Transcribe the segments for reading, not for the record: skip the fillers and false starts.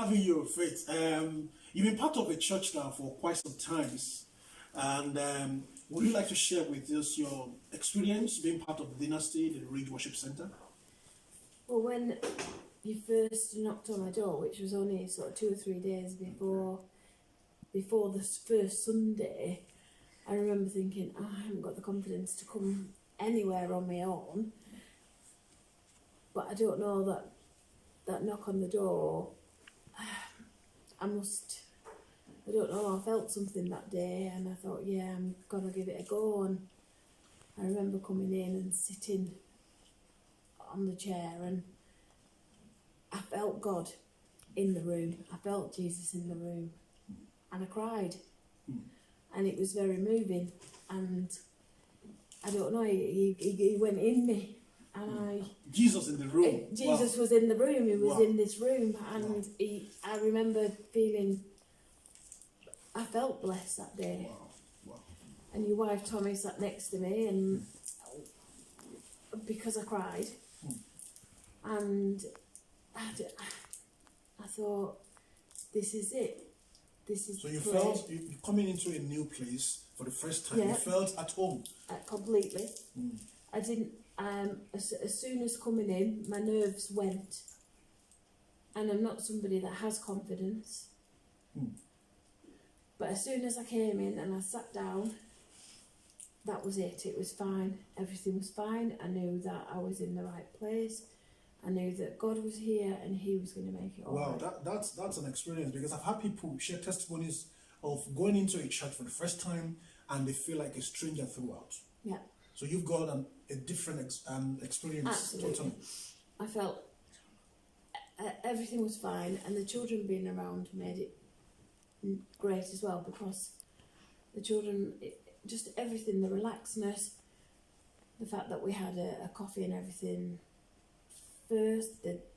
having you, Faith. You've been part of a church now for quite some times, and would you like to share with us your experience being part of the Dynasty, the Ridge Worship Center? Well, when you first knocked on my door, which was only sort of 2 or 3 days before the first Sunday, I remember thinking, oh, I haven't got the confidence to come anywhere on my own. But I don't know that knock on the door, I don't know, I felt something that day and I thought, yeah, I'm going to give it a go. And I remember coming in and sitting on the chair and I felt God in the room. I felt Jesus in the room and I cried. And it was very moving and I don't know, he went in me. And Jesus in the room. Jesus was in the room. He was in this room, and I remember feeling. I felt blessed that day. And your wife Tommy sat next to me, and because I cried, and I thought, this is it. This is. So you felt you coming into a new place for the first time. Yeah. You felt at home. Completely. I didn't. As soon as coming in, my nerves went, and I'm not somebody that has confidence. But as soon as I came in and I sat down, that was it. It was fine. Everything was fine. I knew that I was in the right place. I knew that God was here and He was going to make it all right. Wow, that's an experience, because I've had people share testimonies of going into a church for the first time and they feel like a stranger throughout. Yeah. So you've got a different experience. Absolutely. Totally. I felt everything was fine, and the children being around made it great as well, because the children, just everything, the relaxedness, the fact that we had a coffee and everything first, the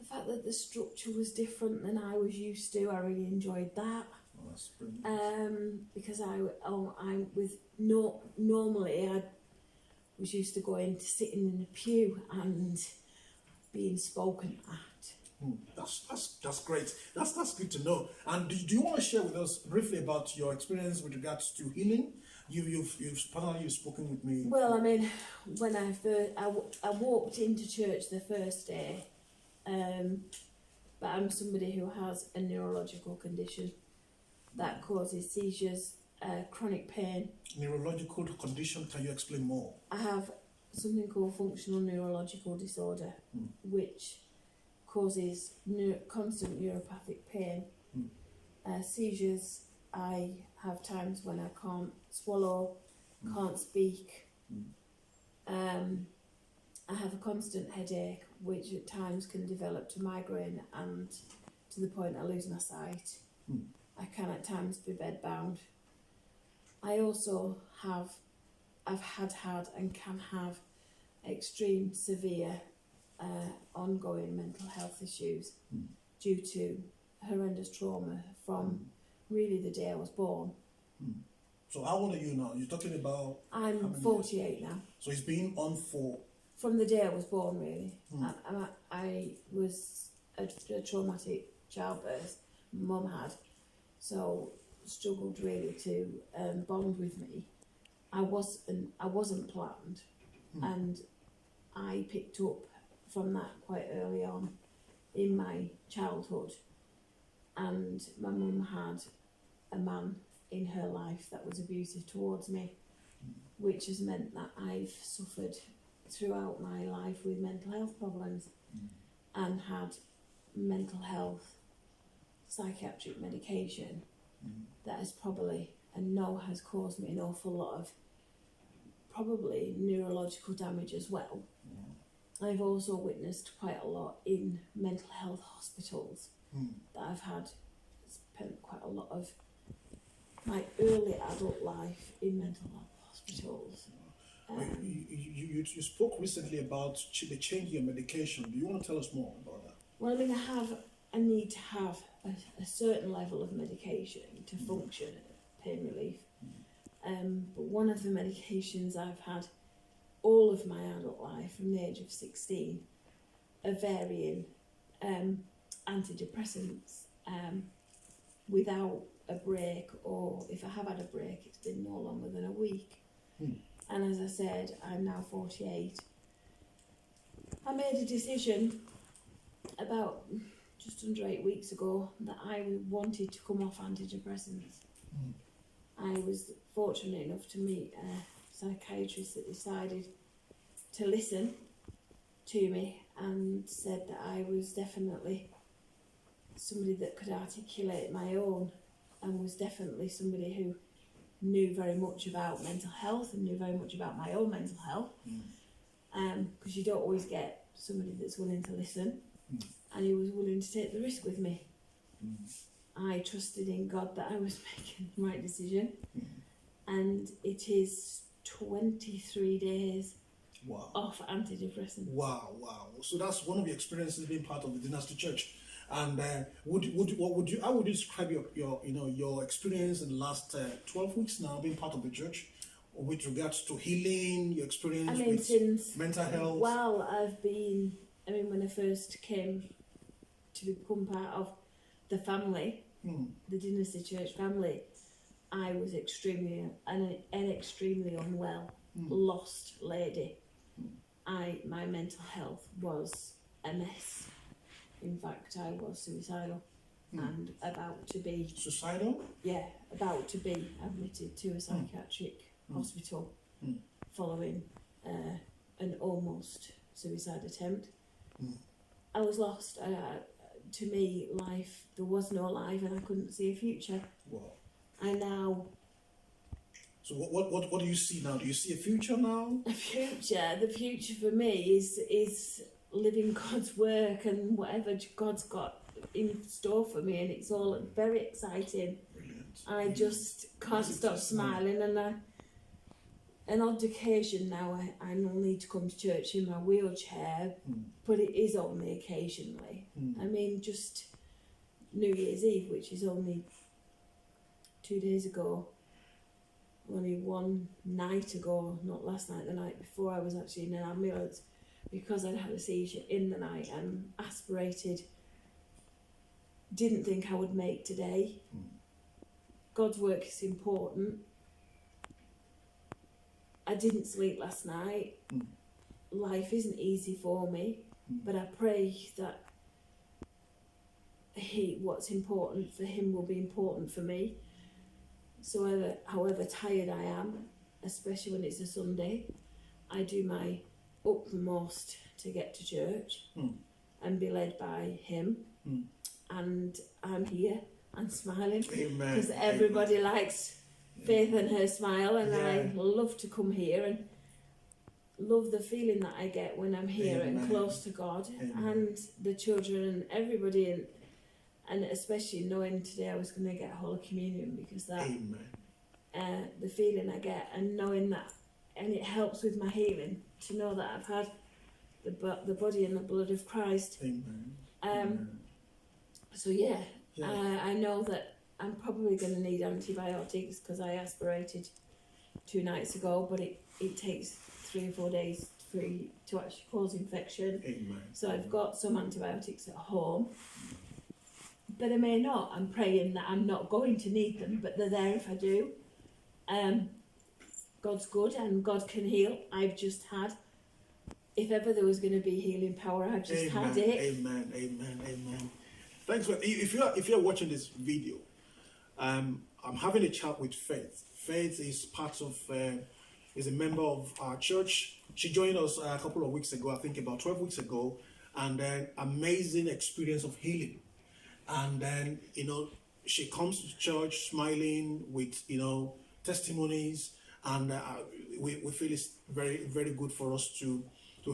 fact that the structure was different than I was used to, I really enjoyed that. Because normally I was used to going to sitting in a pew and being spoken at. That's great. That's good to know. And do you want to share with us briefly about your experience with regards to healing? You've spoken with me. Well, I mean, when I walked into church the first day, but I'm somebody who has a neurological condition that causes seizures, chronic pain. Neurological condition, can you explain more? I have something called functional neurological disorder, which causes constant neuropathic pain. Seizures, I have times when I can't swallow, can't speak. I have a constant headache, which at times can develop to migraine and to the point I lose my sight. I can at times be bedbound. I also have had and can have extreme severe ongoing mental health issues due to horrendous trauma from really the day I was born. So how old are you now? You're talking about... I'm 48 now. So it's been on for... From the day I was born, really. I was a traumatic childbirth. Mum had. So struggled really to bond with me. I wasn't planned, and I picked up from that quite early on in my childhood. And my mum had a man in her life that was abusive towards me, which has meant that I've suffered throughout my life with mental health problems and had mental health psychiatric medication that has probably, and has caused me an awful lot of probably neurological damage as well. I've also witnessed quite a lot in mental health hospitals that I've spent quite a lot of my early adult life in mental health hospitals. You spoke recently about the change in your medication. Do you want to tell us more about that? Well, I mean, I need to have a certain level of medication to function, pain relief. But one of the medications I've had all of my adult life, from the age of 16, of varying antidepressants without a break, or if I have had a break, it's been no longer than a week. And as I said, I'm now 48. I made a decision about just under 8 weeks ago that I wanted to come off antidepressants. I was fortunate enough to meet a psychiatrist that decided to listen to me and said that I was definitely somebody that could articulate my own, and was definitely somebody who knew very much about mental health and knew very much about my own mental health, because you don't always get somebody that's willing to listen, and he was willing to take the risk with me. I trusted in God that I was making the right decision, and it is 23 days off antidepressants. Wow. So that's one of your experiences being part of the Dynasty Church. And how would you describe your experience in the last 12 weeks now being part of the church, with regards to healing, your experience with since mental health? Well, when I first came to become part of the family, the Dynasty Church family, I was extremely unwell, lost lady. My mental health was a mess. In fact, I was suicidal and about to be... Suicidal? Yeah, about to be admitted to a psychiatric hospital following an almost suicide attempt. I was lost. To me, life, there was no life, and I couldn't see a future. Wow. I now... So what do you see now? Do you see a future now? The future for me is living God's work and whatever God's got in store for me, and it's all very exciting. Brilliant. I just can't stop smiling, and an odd occasion now I need to come to church in my wheelchair, but it is only occasionally. Just New Year's Eve, which is only 2 days ago, only one night ago, not last night, the night before, I was actually in an ambulance because I'd had a seizure in the night and aspirated. Didn't think I would make today. God's work is important. I didn't sleep last night. Life isn't easy for me, but I pray that what's important for him will be important for me. So however tired I am, especially when it's a Sunday, I do my utmost to get to church and be led by him. And I'm here and smiling because everybody likes Faith and her smile, and I love to come here and love the feeling that I get when I'm here and close to God and the children and everybody, and especially knowing today I was going to get Holy Communion, because that the feeling I get, and knowing that, and it helps with my healing to know that I've had the body and the blood of Christ. So I know that I'm probably going to need antibiotics because I aspirated 2 nights ago, but it takes 3 or 4 days to actually cause infection. So I've got some antibiotics at home, but I may not. I'm praying that I'm not going to need them, but they're there if I do. God's good and God can heal. I've just had, if ever there was going to be healing power, I've just had it. Amen. Thanks for, if you're watching this video, I'm having a chat with Faith. Faith is is a member of our church. She joined us a couple of weeks ago, I think about 12 weeks ago, and then amazing experience of healing. And then, she comes to church smiling with, testimonies, and we feel it's very, very good for us to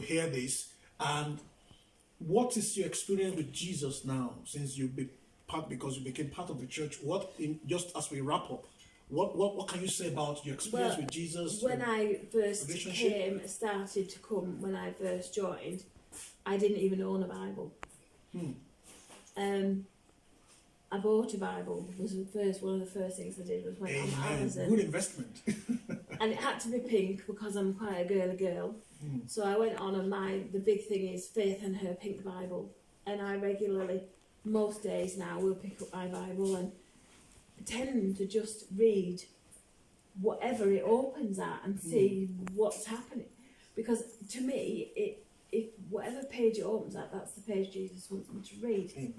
hear this. And what is your experience with Jesus now, since because you became part of the church? Just as we wrap up, what can you say about your experience with Jesus? When I first started to come, when I first joined, I didn't even own a Bible. I bought a Bible. One of the first things I did was went on Amazon. Good investment. And it had to be pink because I'm quite a girly girl. So I went on, and the big thing is Faith and her pink Bible, and I regularly, most days now, will pick up my Bible and tend to just read whatever it opens at and see what's happening, because to me, if whatever page it opens at, that's the page Jesus wants me to read.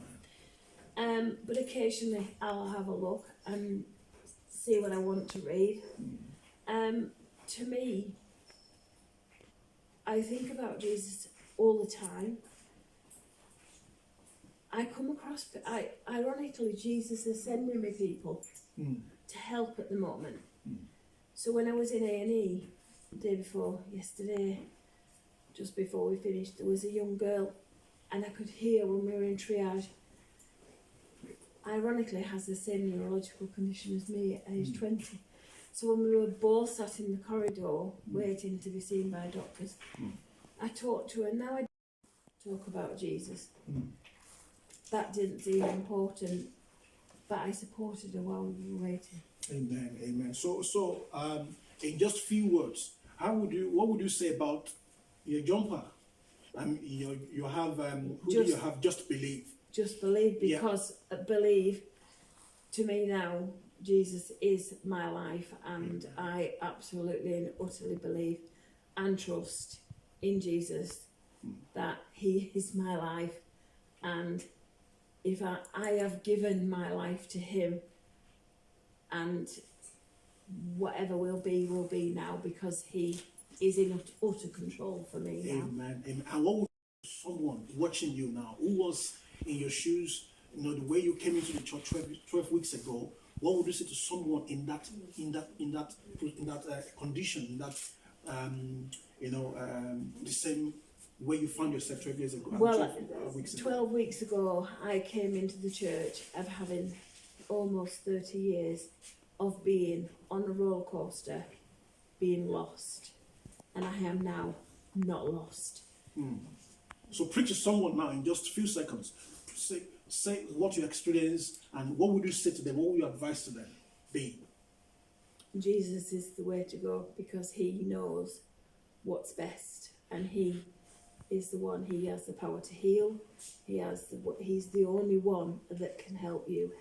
But occasionally I'll have a look and see what I want to read. To me, I think about Jesus all the time. I come across, ironically, Jesus is sending me people to help at the moment. So when I was in A&E the day before yesterday, just before we finished, there was a young girl, and I could hear when we were in triage, ironically has the same neurological condition as me at age 20. So when we were both sat in the corridor waiting to be seen by doctors, I talked to her. Now I talk about Jesus. That didn't seem important, but I supported her while we were waiting. Amen, amen. So, in just few words, what would you say about your jumper? You have who do you have? Just believe. Just believe, because believe, to me now, Jesus is my life, and I absolutely and utterly believe and trust in Jesus that He is my life, and if I have given my life to Him, and whatever will be now, because He is in utter control for me now. Amen. Amen. And what would someone watching you now, who was in your shoes, the way you came into the church 12 weeks ago, what would you say to someone in that condition, in that the same way you found yourself 12 years ago? Well, 12 weeks ago, I came into the church of having almost 30 years of being on a roller coaster, being lost, and I am now not lost. So preach to someone now in just a few seconds. Say what you experienced, and what would you say to them? What would your advice to them be? Jesus is the way to go, because He knows what's best, and He is the one. He has the power to heal. He's the only one that can help you.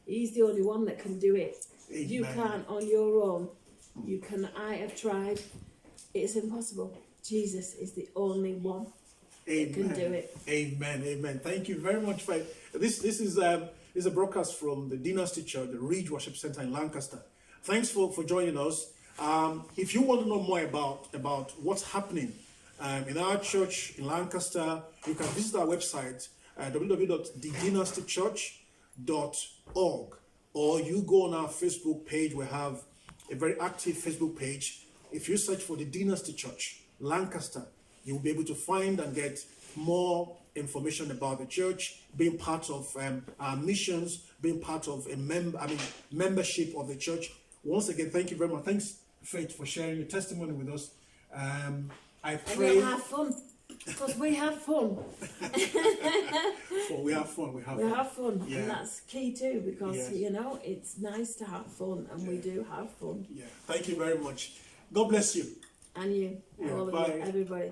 He's the only one that can do it. Amen. You can't on your own. I have tried. It's impossible. Jesus is the only one. Amen. Can do it. Amen. Amen. Thank you very much. This is a broadcast from the Dynasty Church, the Ridge Worship Center in Lancaster. Thanks for joining us. If you want to know more about what's happening in our church in Lancaster, you can visit our website, www.thedynastychurch.org, or you go on our Facebook page. We have a very active Facebook page. If you search for the Dynasty Church Lancaster, you'll be able to find and get more information about the church, being part of our missions, being part of membership of the church. Once again, thank you very much. Thanks, Faith, for sharing your testimony with us. I pray. And you'll have fun, because we have fun. We have fun. We have fun, Yeah. and that's key too, because Yes. it's nice to have fun, and we do have fun. Yeah. Thank you very much. God bless you. And you, Yeah, all of bye. you, everybody.